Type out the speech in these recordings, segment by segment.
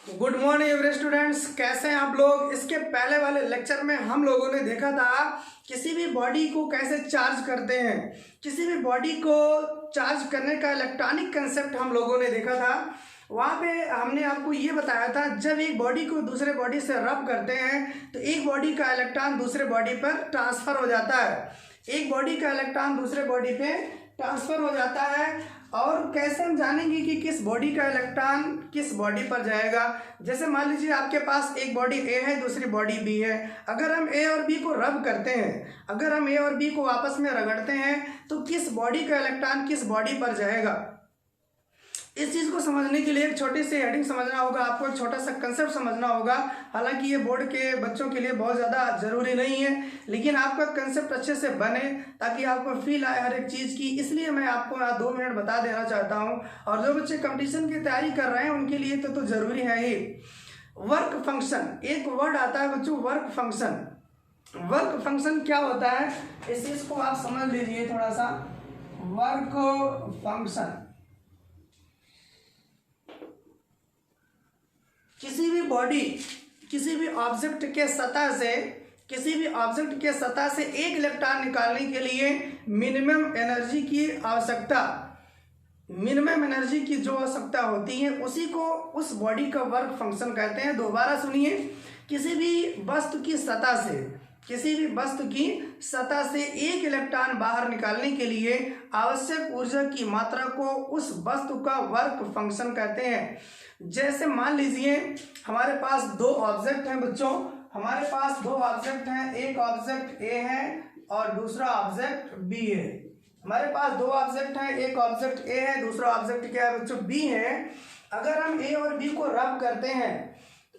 Good morning every students, कैसे हैं आप लोग। इसके पहले वाले लेक्चर में हम लोगों ने देखा था किसी भी बॉडी को कैसे चार्ज करते हैं। किसी भी बॉडी को चार्ज करने का इलेक्ट्रॉनिक कंसेप्ट हम लोगों ने देखा था। वहाँ पे हमने आपको ये बताया था, जब एक बॉडी को दूसरे बॉडी से रब करते हैं तो एक बॉडी का इलेक्ट्रॉन दूसरे बॉडी पर ट्रांसफ़र हो जाता है। एक बॉडी का इलेक्ट्रॉन दूसरे बॉडी पे ट्रांसफ़र हो जाता है। और कैसे हम जानेंगे कि किस बॉडी का इलेक्ट्रॉन किस बॉडी पर जाएगा। जैसे मान लीजिए आपके पास एक बॉडी ए है, दूसरी बॉडी बी है। अगर हम ए और बी को रब करते हैं, अगर हम ए और बी को आपस में रगड़ते हैं तो किस बॉडी का इलेक्ट्रॉन किस बॉडी पर जाएगा। इस चीज़ को समझने के लिए एक छोटी सी हेडिंग समझना होगा, आपको एक छोटा सा कंसेप्ट समझना होगा। हालांकि ये बोर्ड के बच्चों के लिए बहुत ज़्यादा ज़रूरी नहीं है, लेकिन आपका कंसेप्ट अच्छे से बने ताकि आपको फील आए हर एक चीज़ की। इसलिए मैं आपको 2 मिनट बता देना चाहता हूँ। और जो बच्चे कंपटीशन की तैयारी कर रहे हैं उनके लिए तो ज़रूरी है ही। वर्क फंक्शन, एक वर्ड आता है बच्चों, वर्क फंक्शन। वर्क फंक्शन क्या होता है, इस चीज़ को आप समझ लीजिए थोड़ा सा। वर्क फंक्शन किसी भी बॉडी, किसी भी ऑब्जेक्ट के सतह से, किसी भी ऑब्जेक्ट के सतह से एक इलेक्ट्रॉन निकालने के लिए मिनिमम एनर्जी की आवश्यकता, मिनिमम एनर्जी की जो आवश्यकता होती है उसी को उस बॉडी का वर्क फंक्शन कहते हैं। दोबारा सुनिए, किसी भी वस्तु की सतह से, किसी भी वस्तु की सतह से एक इलेक्ट्रॉन बाहर निकालने के लिए आवश्यक ऊर्जा की मात्रा को उस वस्तु का वर्क फंक्शन कहते हैं। जैसे मान लीजिए हमारे पास 2 ऑब्जेक्ट हैं बच्चों, हमारे पास 2 ऑब्जेक्ट हैं, एक ऑब्जेक्ट ए है और दूसरा ऑब्जेक्ट बी है। हमारे पास 2 ऑब्जेक्ट हैं, एक ऑब्जेक्ट ए है, दूसरा ऑब्जेक्ट क्या है बच्चों, बी है। अगर हम ए और बी को रब करते हैं,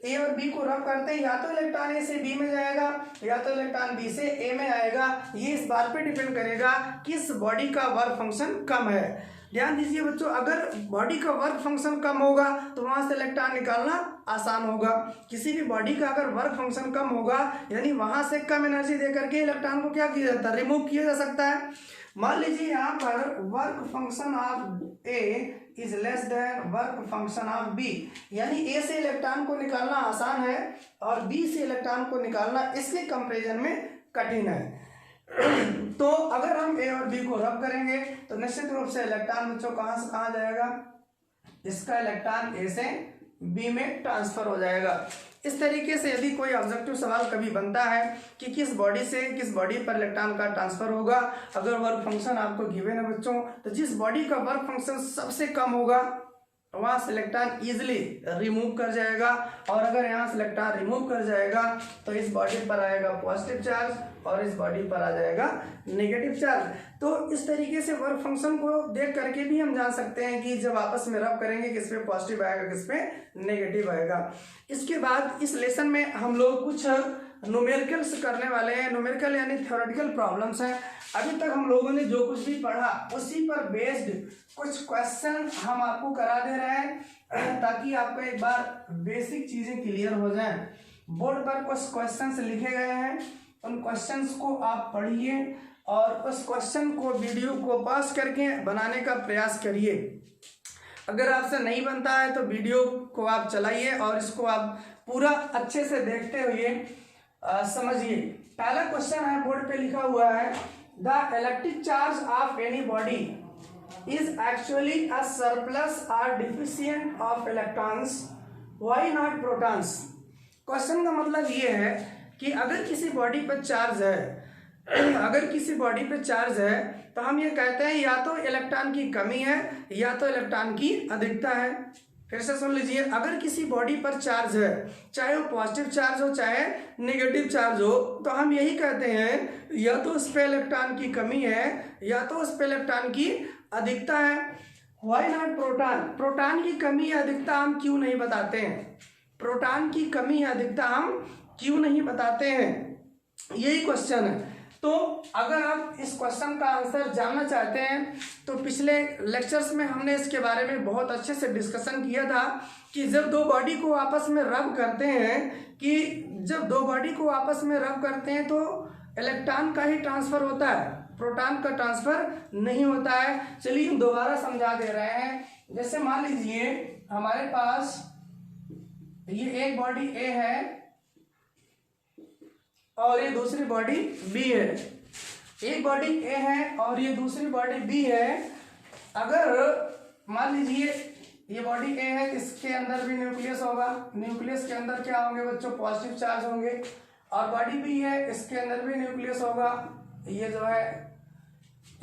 ए और बी को रब करते हैं, या तो इलेक्ट्रॉन ए से बी में जाएगा या तो इलेक्ट्रॉन बी से ए में आएगा। ये इस बात पे डिपेंड करेगा किस बॉडी का वर्क फंक्शन कम है। ध्यान दीजिए बच्चों, अगर बॉडी का वर्क फंक्शन कम होगा तो वहां से इलेक्ट्रॉन निकालना आसान होगा। किसी भी बॉडी का अगर वर्क फंक्शन कम होगा यानी वहां से कम एनर्जी देकर के इलेक्ट्रॉन को क्या किया जाता है, रिमूव किया जा सकता है। मान लीजिए यहाँ पर work function of A is less than work function of B, यानी ए से इलेक्ट्रॉन को निकालना आसान है और बी से इलेक्ट्रॉन को निकालना इसके कंपैरिजन में कठिन है। तो अगर हम ए और बी को रब करेंगे तो निश्चित रूप से इलेक्ट्रॉन बच्चों कहाँ से कहाँ जाएगा, इसका इलेक्ट्रॉन ए से बी में ट्रांसफर हो जाएगा। इस तरीके से यदि कोई ऑब्जेक्टिव सवाल कभी बनता है कि किस बॉडी से किस बॉडी पर इलेक्ट्रॉन का ट्रांसफर होगा, अगर वर्क फंक्शन आपको गिवन है बच्चों, तो जिस बॉडी का वर्क फंक्शन सबसे कम होगा वहाँ से इलेक्ट्रॉन इजिली रिमूव कर जाएगा। और अगर यहाँ से इलेक्ट्रॉन रिमूव कर जाएगा तो इस बॉडी पर आएगा पॉजिटिव चार्ज और इस बॉडी पर आ जाएगा नेगेटिव चार्ज। तो इस तरीके से वर्क फंक्शन को देख करके भी हम जान सकते हैं कि जब आपस में रब करेंगे किस पे पॉजिटिव आएगा किस पे नेगेटिव आएगा। इसके बाद इस लेसन में हम लोग कुछ न्यूमेरिकल्स करने वाले हैं। न्यूमेरिकल यानी थ्योरेटिकल प्रॉब्लम्स हैं। अभी तक हम लोगों ने जो कुछ भी पढ़ा उसी पर बेस्ड कुछ क्वेश्चन हम आपको करा दे रहे हैं ताकि आपको एक बार बेसिक चीजें क्लियर हो जाएं। बोर्ड पर कुछ क्वेश्चंस लिखे गए हैं, उन क्वेश्चंस को आप पढ़िए और उस क्वेश्चन को वीडियो को पॉज करके बनाने का प्रयास करिए। अगर आपसे नहीं बनता है तो वीडियो को आप चलाइए और इसको आप पूरा अच्छे से देखते हुए समझिए। पहला क्वेश्चन है, बोर्ड पे लिखा हुआ है, the electric charge of any body is actually a surplus और deficient of electrons, why not protons. Question का मतलब ये है कि अगर किसी बॉडी पर चार्ज है, अगर किसी बॉडी पे चार्ज है तो हम ये कहते हैं या तो इलेक्ट्रॉन की कमी है या तो इलेक्ट्रॉन की अधिकता है। फिर से सुन लीजिए, अगर किसी बॉडी पर चार्ज है, चाहे वो पॉजिटिव चार्ज हो चाहे नेगेटिव चार्ज हो, तो हम यही कहते हैं या तो उस पर इलेक्ट्रॉन की कमी है या तो उस पर इलेक्ट्रॉन की अधिकता है। व्हाई नॉट प्रोटॉन, प्रोटॉन की कमी या अधिकता हम क्यों नहीं बताते हैं, प्रोटॉन की कमी या अधिकता हम क्यों नहीं बताते हैं, यही क्वेश्चन है। तो अगर आप इस क्वेश्चन का आंसर जानना चाहते हैं तो पिछले लेक्चर्स में हमने इसके बारे में बहुत अच्छे से डिस्कशन किया था कि जब 2 बॉडी को आपस में रब करते हैं, कि जब 2 बॉडी को आपस में रब करते हैं तो इलेक्ट्रॉन का ही ट्रांसफर होता है, प्रोटॉन का ट्रांसफर नहीं होता है। चलिए हम दोबारा समझा दे रहे हैं। जैसे मान लीजिए हमारे पास ये एक बॉडी ए है और ये दूसरी बॉडी बी है। एक बॉडी ए है और ये दूसरी बॉडी बी है। अगर मान लीजिए ये बॉडी ए है, इसके अंदर भी न्यूक्लियस होगा, न्यूक्लियस के अंदर क्या होंगे बच्चों, पॉजिटिव चार्ज होंगे। और बॉडी बी है, इसके अंदर भी न्यूक्लियस होगा, ये जो है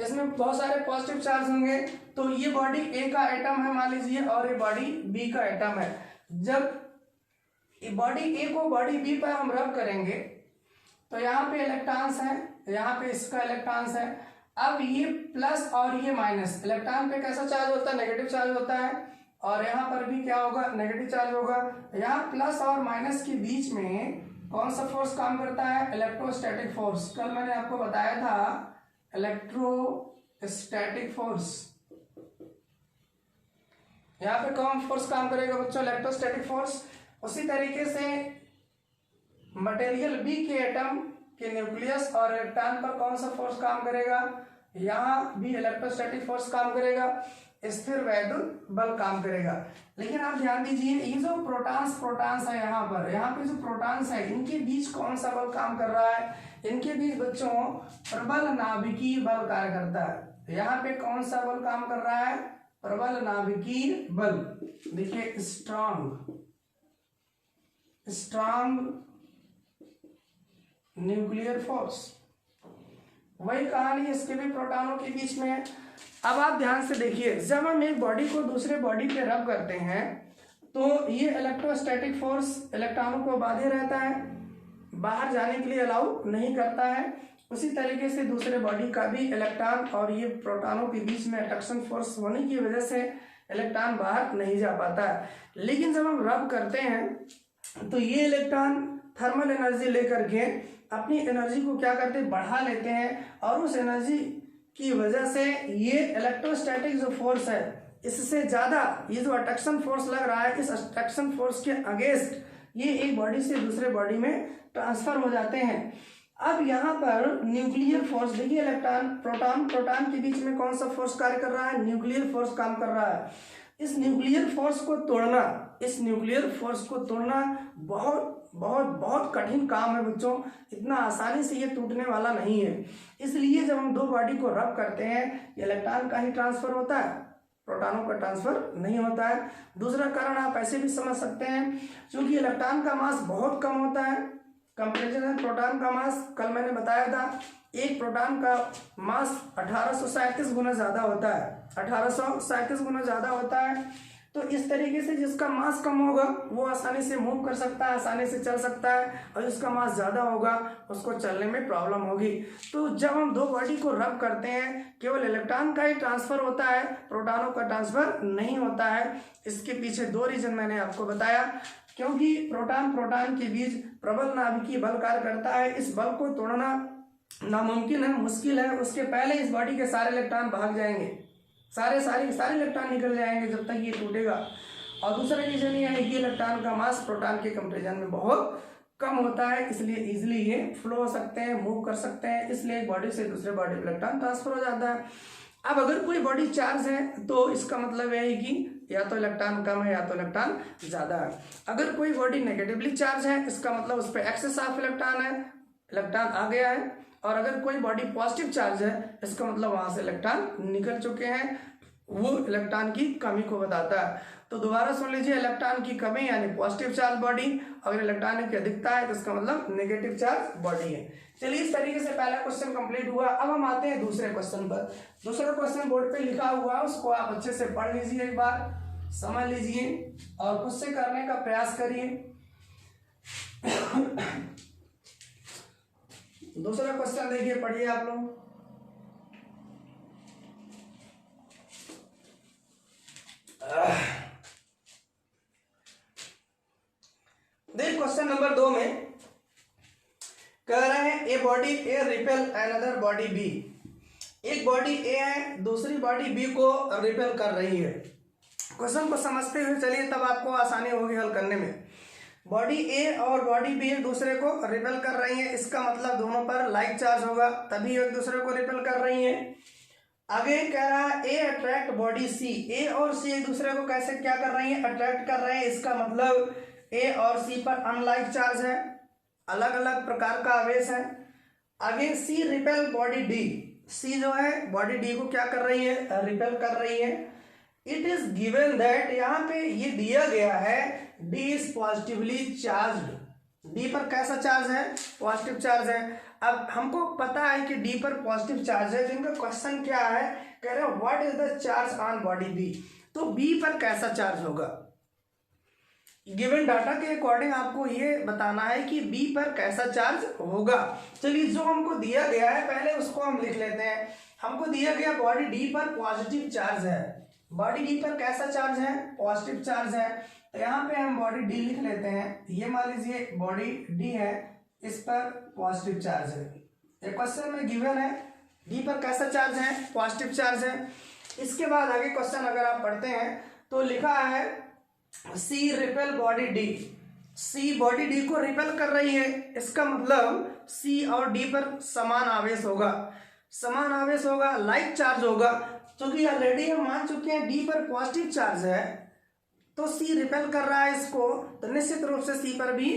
इसमें बहुत सारे पॉजिटिव चार्ज होंगे। तो ये बॉडी ए का एटम है मान लीजिए और ये बॉडी बी का एटम है। जब बॉडी ए को बॉडी बी पर हम रब करेंगे तो यहाँ पे इलेक्ट्रॉन्स हैं, यहाँ पे इसका इलेक्ट्रॉन्स है। अब ये प्लस और ये माइनस, इलेक्ट्रॉन पे कैसा चार्ज होता है, नेगेटिव चार्ज होता है, और यहाँ पर भी क्या होगा, नेगेटिव चार्ज होगा। यहाँ प्लस और माइनस के बीच में कौन सा फोर्स काम करता है, इलेक्ट्रोस्टैटिक फोर्स। कल मैंने आपको बताया था इलेक्ट्रोस्टैटिक फोर्स। यहाँ पे कौन फोर्स काम करेगा बच्चों, इलेक्ट्रोस्टैटिक फोर्स। उसी तरीके से मटेरियल बी के एटम के न्यूक्लियस और इलेक्ट्रॉन पर कौन सा फोर्स काम करेगा, यहाँ भी इलेक्ट्रोस्टैटिक फोर्स काम करेगा, स्थिर वैद्युत बल काम करेगा। लेकिन आप ध्यान दीजिए ये जो प्रोटॉन्स है यहाँ पे जो प्रोटॉन्स है इनके बीच कौन सा बल काम कर रहा है, इनके बीच बच्चों प्रबल नाभिकीय बल कार्य करता है। यहाँ पे कौन सा बल काम कर रहा है, प्रबल नाभिकीय बल। देखिए स्ट्रांग न्यूक्लियर फोर्स, वही कहानी इसके भी प्रोटॉनों के बीच में है। अब आप ध्यान से देखिए, जब हम एक बॉडी को दूसरे बॉडी पे रब करते हैं तो ये इलेक्ट्रोस्टैटिक फोर्स इलेक्ट्रॉनों को बांधे रहता है, बाहर जाने के लिए अलाउ नहीं करता है। उसी तरीके से दूसरे बॉडी का भी इलेक्ट्रॉन और ये प्रोटॉनों के बीच में अट्रैक्शन फोर्स होने की वजह से इलेक्ट्रॉन बाहर नहीं जा पाता है। लेकिन जब हम रब करते हैं तो ये इलेक्ट्रॉन थर्मल एनर्जी लेकर के अपनी एनर्जी को क्या करते हैं, बढ़ा लेते हैं, और उस एनर्जी की वजह से ये इलेक्ट्रोस्टैटिक जो फोर्स है इससे ज़्यादा ये जो अट्रैक्शन फोर्स लग रहा है, इस अट्रैक्शन फोर्स के अगेंस्ट ये एक बॉडी से दूसरे बॉडी में ट्रांसफर हो जाते हैं। अब यहाँ पर न्यूक्लियर फोर्स देखिए, इलेक्ट्रॉन प्रोटॉन के बीच में कौन सा फोर्स कार्य कर रहा है, न्यूक्लियर फोर्स काम कर रहा है। इस न्यूक्लियर फोर्स को तोड़ना बहुत बहुत बहुत कठिन काम है बच्चों, इतना आसानी से ये टूटने वाला नहीं है। इसलिए जब हम दो बॉडी को रब करते हैं इलेक्ट्रॉन का ही ट्रांसफर होता है, प्रोटॉनों का ट्रांसफर नहीं होता है। दूसरा कारण आप ऐसे भी समझ सकते हैं, क्योंकि इलेक्ट्रॉन का मास बहुत कम होता है कंपैरिजन में प्रोटॉन का मास। कल मैंने बताया था एक प्रोटॉन का मास 1837 गुना ज़्यादा होता है, 1837 गुना ज़्यादा होता है। तो इस तरीके से जिसका मास कम होगा वो आसानी से मूव कर सकता है, आसानी से चल सकता है, और जिसका मास ज़्यादा होगा उसको चलने में प्रॉब्लम होगी। तो जब हम दो बॉडी को रब करते हैं केवल इलेक्ट्रॉन का ही ट्रांसफर होता है, प्रोटॉनों का ट्रांसफर नहीं होता है। इसके पीछे दो रीजन मैंने आपको बताया, क्योंकि प्रोटॉन के बीच प्रबल नाभिकीय बल कार्य करता है। इस बल को तोड़ना नामुमकिन है, मुश्किल है। उसके पहले इस बॉडी के सारे इलेक्ट्रॉन भाग जाएंगे, सारे इलेक्ट्रॉन निकल जाएंगे जब तक ये टूटेगा। और दूसरा रीजन ये है कि इलेक्ट्रॉन का मास प्रोटॉन के कंपैरिजन में बहुत कम होता है, इसलिए इजीली ये फ्लो हो सकते हैं, मूव कर सकते हैं, इसलिए एक बॉडी से दूसरे बॉडी में इलेक्ट्रॉन ट्रांसफर हो जाता है। अब अगर कोई बॉडी चार्ज है तो इसका मतलब है कि या तो इलेक्ट्रॉन कम है या तो इलेक्ट्रॉन ज़्यादा है। अगर कोई बॉडी नेगेटिवली चार्ज है इसका मतलब उस पर एक्सेस ऑफ इलेक्ट्रॉन है, इलेक्ट्रॉन आ गया है। और अगर कोई बॉडी पॉजिटिव चार्ज है इसका मतलब वहां से इलेक्ट्रॉन निकल चुके हैं, वो इलेक्ट्रॉन की कमी को बताता है। तो दोबारा सुन लीजिए, इलेक्ट्रॉन की कमी यानी पॉजिटिव चार्ज बॉडी, अगर इलेक्ट्रॉन की अधिकता है तो इसका मतलब नेगेटिव चार्ज बॉडी है। चलिए, इस तरीके से पहला क्वेश्चन कंप्लीट हुआ। अब हम आते हैं दूसरे क्वेश्चन पर। दूसरा क्वेश्चन बोर्ड पे लिखा हुआ है, उसको आप अच्छे से पढ़ लीजिए, एक बार समझ लीजिए और खुद से करने का प्रयास करिए। दूसरा क्वेश्चन देखिए, पढ़िए आप लोग। देख क्वेश्चन नंबर 2 में कह रहे हैं A body A repel another body B. एक बॉडी ए है, दूसरी बॉडी बी को रिपेल कर रही है। क्वेश्चन को समझते हुए चलिए, तब आपको आसानी होगी हल करने में। बॉडी ए और बॉडी बी एक दूसरे को रिपेल कर रही है, इसका मतलब दोनों पर लाइक चार्ज होगा, तभी एक दूसरे को रिपेल कर रही है। आगे कह रहा है ए अट्रैक्ट बॉडी सी। ए और सी एक दूसरे को कैसे क्या कर रही है, अट्रैक्ट कर रहे हैं। इसका मतलब ए और सी पर अनलाइक चार्ज है, अलग अलग प्रकार का आवेश है। आगे सी रिपेल बॉडी डी, सी जो है बॉडी डी को क्या कर रही है, रिपेल कर रही है। इट इज गिवन दैट, यहाँ पे ये दिया गया है D is positively charged, D पर कैसा चार्ज है, पॉजिटिव चार्ज है। अब हमको पता है कि डी पर पॉजिटिव चार्ज है, जिनका क्वेश्चन क्या है, कह रहे हैं what is the charge on body B, तो बी पर कैसा चार्ज होगा। गिवन डाटा के अकॉर्डिंग आपको ये बताना है कि बी पर कैसा चार्ज होगा। चलिए जो हमको दिया गया है पहले उसको हम लिख लेते हैं। हमको दिया गया बॉडी डी पर पॉजिटिव चार्ज है, बॉडी डी पर कैसा चार्ज है, पॉजिटिव चार्ज है। तो यहाँ पे हम बॉडी डी लिख लेते हैं, ये मान लीजिए बॉडी डी है, इस पर पॉजिटिव चार्ज है। एक क्वेश्चन में गिवन है डी पर कैसा चार्ज है, पॉजिटिव चार्ज है। इसके बाद आगे क्वेश्चन अगर आप पढ़ते हैं तो लिखा है सी रिपेल बॉडी डी, सी बॉडी डी को रिपेल कर रही है, इसका मतलब सी और डी पर समान आवेश होगा, समान आवेश होगा, लाइक चार्ज होगा। क्योंकि ऑलरेडी हम मान चुके हैं डी पर पॉजिटिव चार्ज है, तो सी रिपेल कर रहा है इसको, तो निश्चित रूप से सी पर भी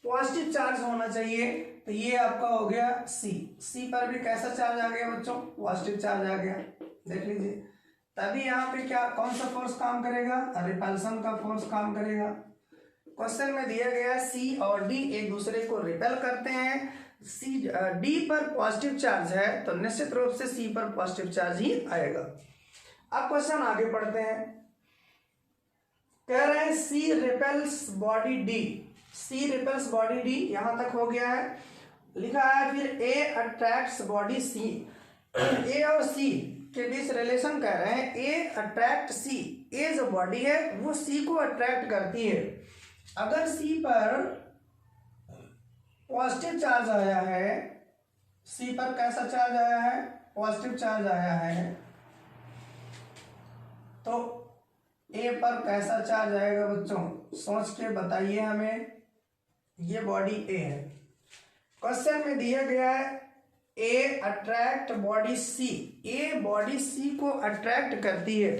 पॉजिटिव चार्ज होना चाहिए। तो ये आपका हो गया सी, सी पर भी कैसा चार्ज आ गया बच्चों, पॉजिटिव चार्ज आ गया, देख लीजिए। तभी यहाँ पे क्या, कौन सा फोर्स काम करेगा, रिपल्सन का फोर्स काम करेगा। क्वेश्चन में दिया गया सी और डी एक दूसरे को रिपेल करते हैं, सी डी पर पॉजिटिव चार्ज है तो निश्चित रूप से सी पर पॉजिटिव चार्ज ही आएगा। अब क्वेश्चन आगे पढ़ते हैं, कह रहे हैं सी रिपेल्स बॉडी डी, सी रिपेल्स बॉडी डी, यहां तक हो गया है। लिखा है फिर ए अट्रैक्ट्स बॉडी सी, ए और सी के बीच रिलेशन कह रहे हैं, ए अट्रैक्ट सी, ए जो बॉडी है वो सी को अट्रैक्ट करती है। अगर सी पर पॉजिटिव चार्ज आया है, सी पर कैसा चार्ज आया है, पॉजिटिव चार्ज आया है, तो ए पर कैसा चार्ज आएगा बच्चों, सोच के बताइए हमें। ये बॉडी ए है, क्वेश्चन में दिया गया है A attract body C, A body C को अट्रैक्ट करती है।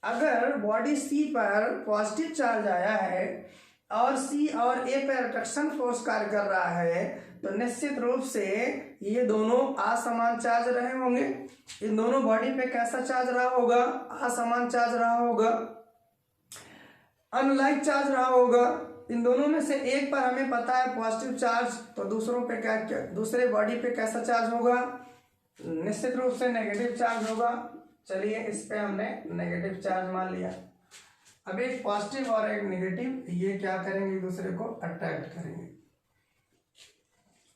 अगर बॉडी सी पर पॉजिटिव चार्ज आया है और सी और ए पर अट्रैक्शन फोर्स कार्य कर रहा है, तो निश्चित रूप से ये दोनों असमान चार्ज रहे होंगे। इन दोनों बॉडी पे कैसा चार्ज रहा होगा, असमान चार्ज रहा होगा, अनलाइक चार्ज रहा होगा। इन दोनों में से एक पर हमें पता है पॉजिटिव चार्ज, तो दूसरों पे क्या, दूसरे बॉडी पे कैसा चार्ज होगा, निश्चित रूप से नेगेटिव चार्ज होगा। चलिए इस पे हमने नेगेटिव चार्ज मान लिया। अब एक पॉजिटिव और एक नेगेटिव, ये क्या करेंगे, एक दूसरे को अट्रैक्ट करेंगे।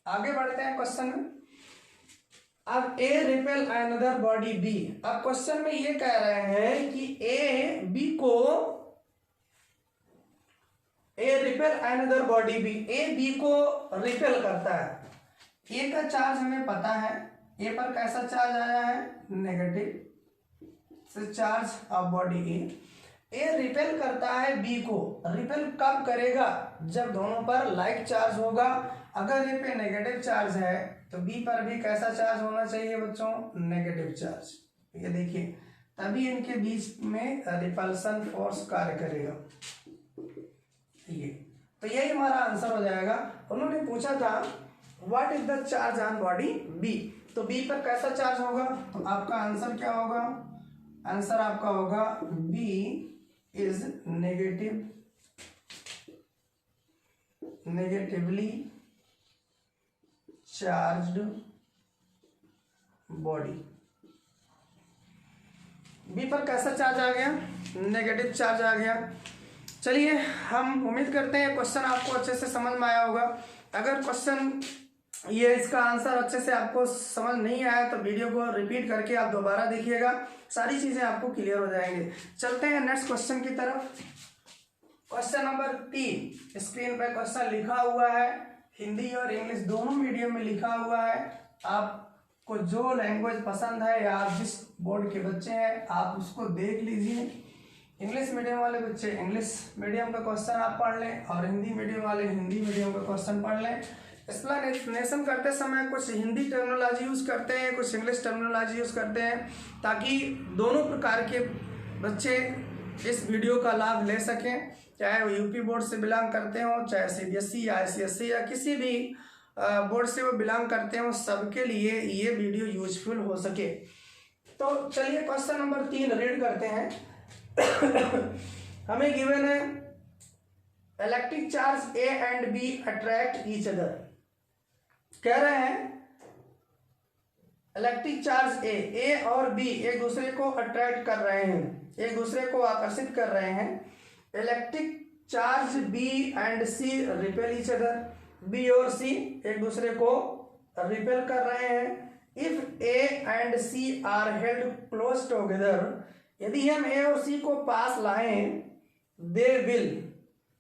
आगे बढ़ते हैं क्वेश्चन में। अब A repel another body B, अब क्वेश्चन में ये कह रहे हैं कि ए बी को, A repel another body B, A B को रिपेल करता है। ए का चार्ज हमें पता है, ए पर कैसा चार्ज आया है, नेगेटिव से charge of body A repel करता है बी को। रिपेल कब करेगा, जब दोनों पर लाइक चार्ज होगा। अगर ए पे नेगेटिव चार्ज है तो बी पर भी कैसा चार्ज होना चाहिए बच्चों, नेगेटिव चार्ज। ये देखिए, तभी इनके बीच में रिपल्सन फोर्स कार्य करेगा। ये तो यही हमारा आंसर हो जाएगा। उन्होंने पूछा था what is the charge on body B, तो बी पर कैसा चार्ज होगा, तो आपका आंसर क्या होगा, आंसर आपका होगा B is negatively charged body. B पर कैसा चार्ज आ गया, नेगेटिव चार्ज आ गया। चलिए हम उम्मीद करते हैं क्वेश्चन आपको अच्छे से समझ में आया होगा। अगर क्वेश्चन ये इसका आंसर अच्छे से आपको समझ नहीं आया तो वीडियो को रिपीट करके आप दोबारा देखिएगा, सारी चीज़ें आपको क्लियर हो जाएंगे। चलते हैं नेक्स्ट क्वेश्चन की तरफ। क्वेश्चन नंबर 3, स्क्रीन पर क्वेश्चन लिखा हुआ है, हिंदी और इंग्लिश दोनों मीडियम में लिखा हुआ है। आपको जो लैंग्वेज पसंद है या आप जिस बोर्ड के बच्चे हैं आप उसको देख लीजिए। इंग्लिश मीडियम वाले बच्चे इंग्लिश मीडियम का क्वेश्चन आप पढ़ लें और हिंदी मीडियम वाले हिंदी मीडियम का क्वेश्चन पढ़ लें। एक्सप्लेनेशन करते समय कुछ हिंदी टर्मिनोलॉजी यूज़ करते हैं, कुछ इंग्लिश टर्मिनोलॉजी यूज़ करते हैं, ताकि दोनों प्रकार के बच्चे इस वीडियो का लाभ ले सकें, चाहे वो यूपी बोर्ड से बिलोंग करते हो, चाहे सीबीएसई या आईसीएसई या किसी भी बोर्ड से वो बिलोंग करते हो, सबके लिए ये वीडियो यूजफुल हो सके। तो चलिए क्वेश्चन नंबर 3 रीड करते हैं। हमें गिवन है electric charge A and B attract each other. कह रहे हैं इलेक्ट्रिक चार्ज ए और बी एक दूसरे को अट्रैक्ट कर रहे हैं, एक दूसरे को आकर्षित कर रहे हैं। Electric charge B and C repel each other, B और सी एक दूसरे को रिपेल कर रहे हैं। If A and C are held close together, यदि हम ए और सी को पास लाएं, दे विल।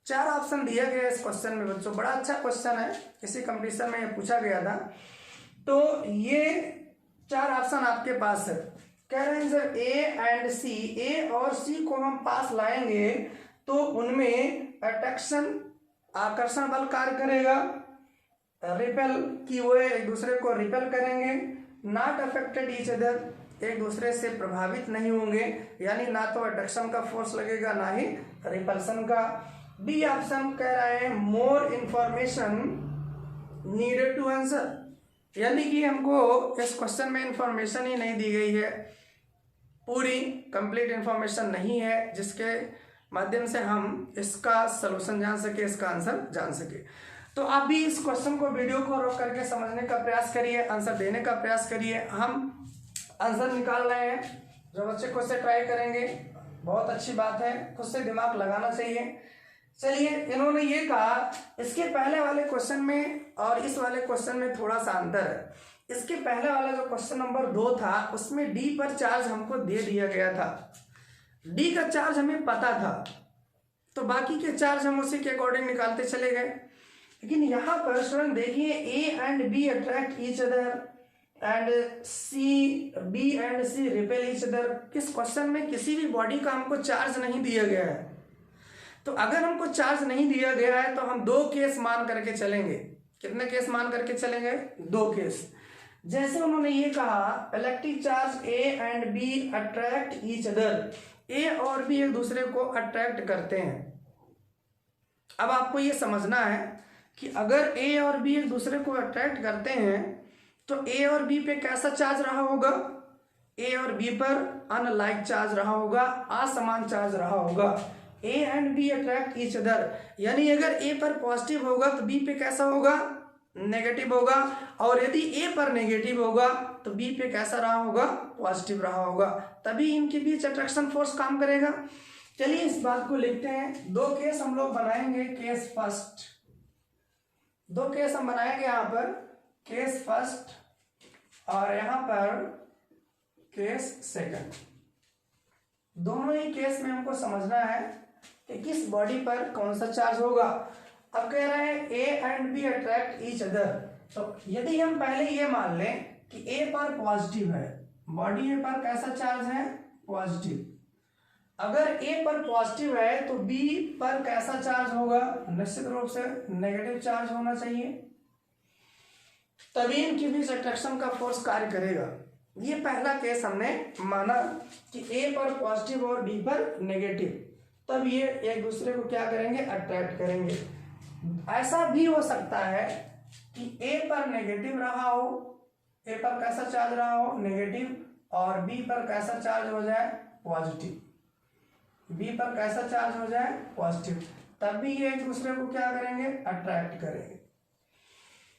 4 ऑप्शन दिया गया इस क्वेश्चन में बच्चों, बड़ा अच्छा क्वेश्चन है, किसी कंपटीशन में ये पूछा गया था। तो ये 4 ऑप्शन आपके पास है। कह रहे हैं जब ए एंड सी, ए और सी को हम पास लाएंगे तो उनमें अट्रैक्शन आकर्षण बल कार्य करेगा, रिपेल की वो एक दूसरे को रिपेल करेंगे। नॉट अफेक्टेड ईच अदर, एक दूसरे से प्रभावित नहीं होंगे, यानी ना तो अट्रैक्शन का फोर्स लगेगा ना ही रिपल्सन का। बी ऑप्शन कह रहे हैं more information needed to answer, यानी कि हमको इस क्वेश्चन में इंफॉर्मेशन ही नहीं दी गई है, पूरी कंप्लीट इंफॉर्मेशन नहीं है जिसके माध्यम से हम इसका सलूशन जान सके, इसका आंसर जान सके। तो आप भी इस क्वेश्चन को, वीडियो को रोक करके समझने का प्रयास करिए, आंसर देने का प्रयास करिए। हम आंसर निकाल रहे हैं, जो बच्चे खुद से ट्राई करेंगे बहुत अच्छी बात है, खुद से दिमाग लगाना चाहिए। चलिए, इन्होंने ये कहा इसके पहले वाले क्वेश्चन में और इस वाले क्वेश्चन में थोड़ा सा अंतर है। इसके पहले वाला जो क्वेश्चन नंबर 2 था उसमें डी पर चार्ज हमको दे दिया गया था, डी का चार्ज हमें पता था, तो बाकी के चार्ज हम उसी के अकॉर्डिंग निकालते चले गए। लेकिन यहाँ पर स्टूडेंट देखिए, A and B attract each other and B and C repel each other. किस क्वेश्चन में किसी भी बॉडी का हमको चार्ज नहीं दिया गया है। तो अगर हमको चार्ज नहीं दिया गया है तो हम 2 केस मान करके चलेंगे। कितने केस मान करके चलेंगे? 2 केस। जैसे उन्होंने ये कहा electric charge A and B attract each other, A और बी एक दूसरे को अट्रैक्ट करते हैं। अब आपको ये समझना है कि अगर ए और बी एक दूसरे को अट्रैक्ट करते हैं तो ए और बी पे कैसा चार्ज रहा होगा? ए और बी पर अनलाइक चार्ज रहा होगा, असमान चार्ज रहा होगा। A and B attract each other, यानी अगर ए पर पॉजिटिव होगा तो बी पे कैसा होगा? नेगेटिव होगा, और यदि ए पर नेगेटिव होगा तो बी पे कैसा रहा होगा? पॉजिटिव रहा होगा, तभी इनके बीच अट्रैक्शन फोर्स काम करेगा। चलिए इस बात को लिखते हैं। 2 केस हम लोग बनाएंगे। केस फर्स्ट, 2 केस हम बनाएंगे यहाँ पर, केस फर्स्ट और यहाँ पर केस सेकंड। दोनों ही केस में हमको समझना है कि किस बॉडी पर कौन सा चार्ज होगा। अब कह रहे हैं A and B attract each other, तो यदि हम पहले ये मान लें कि ए पर पॉजिटिव है, बॉडी ए पर कैसा चार्ज है? पॉजिटिव। अगर ए पर पॉजिटिव है तो बी पर कैसा चार्ज होगा? निश्चित रूप से नेगेटिव चार्ज होना चाहिए, तभी इनके बीच अट्रैक्शन का फोर्स कार्य करेगा। ये पहला केस हमने माना कि ए पर पॉजिटिव और बी पर नेगेटिव, तब ये एक दूसरे को क्या करेंगे? अट्रैक्ट करेंगे। ऐसा भी हो सकता है कि ए पर नेगेटिव रहा हो, ए पर कैसा चार्ज रहा हो? नेगेटिव, और बी पर कैसा चार्ज हो जाए? पॉजिटिव। बी पर कैसा चार्ज हो जाए? पॉजिटिव, तब भी ये एक दूसरे को क्या करेंगे? अट्रैक्ट करेंगे।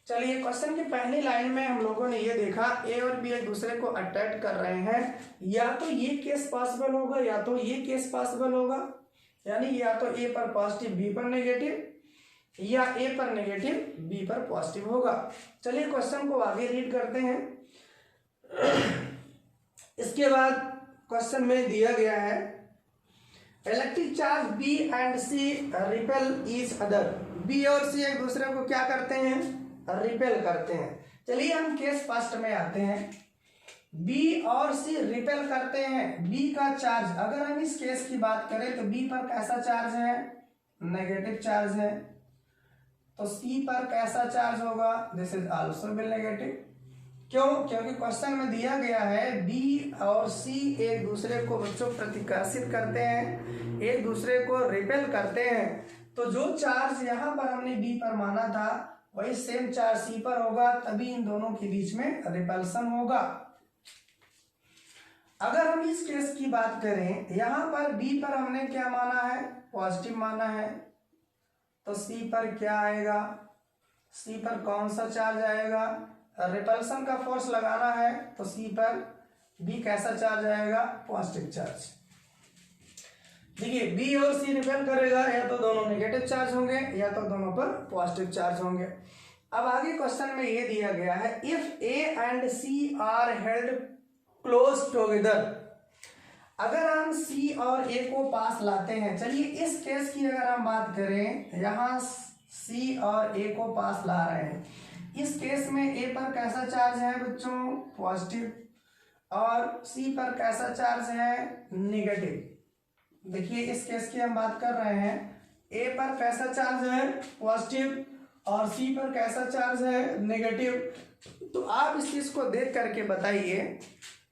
चलिए क्वेश्चन की पहली लाइन में हम लोगों ने ये देखा ए और बी एक दूसरे को अट्रैक्ट कर रहे हैं, या तो ये केस पॉसिबल होगा या तो ये केस पॉसिबल होगा, यानी या तो ए पर पॉजिटिव बी पर नेगेटिव, या ए पर नेगेटिव बी पर पॉजिटिव होगा। चलिए क्वेश्चन को आगे रीड करते हैं। इसके बाद क्वेश्चन में दिया गया है electric charge B and C repel each other, B और सी एक दूसरे को क्या करते हैं? रिपेल करते हैं। चलिए हम केस फर्स्ट में आते हैं। बी और सी रिपेल करते हैं, बी का चार्ज, अगर हम इस केस की बात करें तो बी पर कैसा चार्ज है? नेगेटिव चार्ज है, तो सी पर कैसा चार्ज होगा? This is also bill negative. क्यों? क्योंकि क्वेश्चन में दिया गया है बी और सी एक दूसरे को बच्चों प्रतिकर्षित करते हैं, एक दूसरे को रिपेल करते हैं। तो जो चार्ज यहाँ पर हमने बी पर माना था वही सेम चार्ज सी पर होगा, तभी इन दोनों के बीच में रिपल्सन होगा। अगर हम इस केस की बात करें, यहाँ पर बी पर हमने क्या माना है? पॉजिटिव माना है। तो सी पर क्या आएगा? सी पर कौन सा चार्ज आएगा? रिपल्सन का फोर्स लगाना है तो सी पर बी कैसा चार्ज आएगा? Positive charge. देखिए बी और सी रिपेल करेगा, या तो दोनों नेगेटिव चार्ज होंगे या तो दोनों पर पॉजिटिव चार्ज होंगे। अब आगे क्वेश्चन में ये दिया गया है, if A and C are held close together. अगर हम सी और ए को पास लाते हैं, चलिए इस केस की अगर हम बात करें, यहाँ सी और ए को पास ला रहे हैं, इस केस में ए पर कैसा चार्ज है बच्चों? पॉजिटिव, और सी पर कैसा चार्ज है? नेगेटिव। देखिए इस केस की हम बात कर रहे हैं, ए पर कैसा चार्ज है? पॉजिटिव, और सी पर कैसा चार्ज है? नेगेटिव। तो आप इस चीज को देख करके बताइए,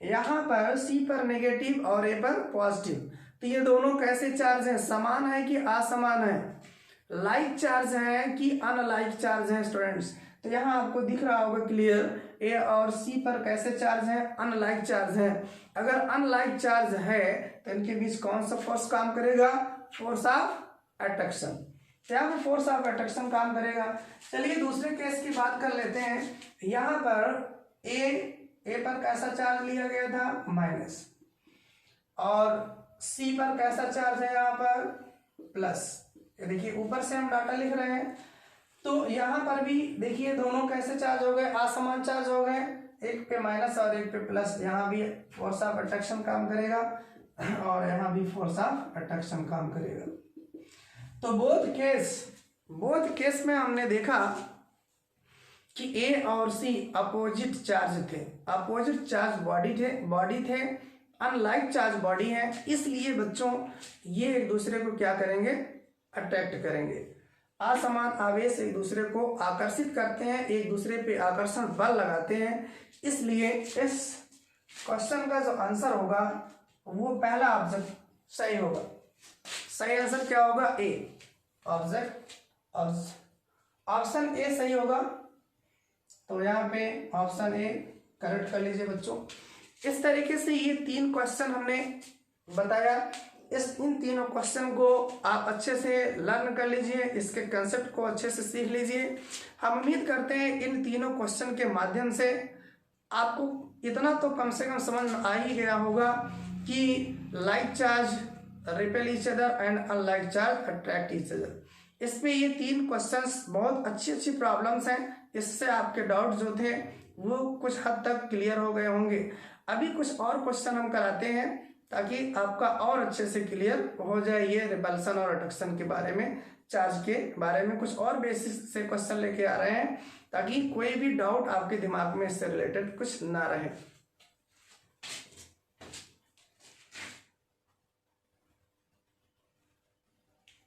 यहाँ पर सी पर नेगेटिव और ए पर पॉजिटिव, तो ये दोनों कैसे चार्ज हैं? समान है कि असमान है? लाइक चार्ज है कि अनलाइक चार्ज है स्टूडेंट्स? तो यहाँ आपको दिख रहा होगा क्लियर, ए और सी पर कैसे चार्ज है? अनलाइक चार्ज है। अगर अनलाइक चार्ज है तो इनके बीच कौन सा फोर्स काम करेगा? Force of attraction. यहाँ पर फोर्स ऑफ अट्रैक्शन काम करेगा। चलिए दूसरे केस की बात कर लेते हैं। यहाँ पर ए पर कैसा चार्ज लिया गया था? माइनस, और सी पर कैसा चार्ज है? यहाँ पर प्लस। देखिए ऊपर से हम डाटा लिख रहे हैं, तो यहाँ पर भी देखिए दोनों कैसे चार्ज हो गए? असमान चार्ज हो गए, एक पे माइनस और एक पे प्लस। यहाँ भी फोर्स ऑफ अट्रैक्शन काम करेगा और यहाँ भी फोर्स ऑफ अट्रैक्शन काम करेगा। तो बोथ केस में हमने देखा कि ए और सी अपोजिट चार्ज थे, अपोजिट चार्ज बॉडी थे, अनलाइक चार्ज बॉडी है, इसलिए बच्चों ये एक दूसरे को क्या करेंगे? अट्रैक्ट करेंगे। असमान आवेश एक दूसरे को आकर्षित करते हैं, एक दूसरे पे आकर्षण बल लगाते हैं, इसलिए इस क्वेश्चन का जो आंसर होगा वो पहला ऑब्जेक्ट सही होगा। सही आंसर क्या होगा? ए। ऑप्शन ए सही होगा। तो यहाँ पे ऑप्शन ए करेक्ट कर लीजिए बच्चों। इस तरीके से ये 3 क्वेश्चन हमने बताया। इन तीनों क्वेश्चन को आप अच्छे से लर्न कर लीजिए, इसके कंसेप्ट को अच्छे से सीख लीजिए। हम उम्मीद करते हैं इन तीनों क्वेश्चन के माध्यम से आपको इतना तो कम से कम समझ में आ ही गया होगा कि like charge repel each other and unlike charge attract each other. इसमें ये 3 क्वेश्चंस बहुत अच्छी प्रॉब्लम्स हैं। इससे आपके डाउट जो थे वो कुछ हद तक क्लियर हो गए होंगे। अभी कुछ और क्वेश्चन हम कराते हैं ताकि आपका और अच्छे से क्लियर हो जाए ये रिपल्सन और अट्रैक्शन के बारे में, चार्ज के बारे में कुछ और बेसिक से क्वेश्चन लेके आ रहे हैं ताकि कोई भी डाउट आपके दिमाग में इससे रिलेटेड कुछ ना रहे।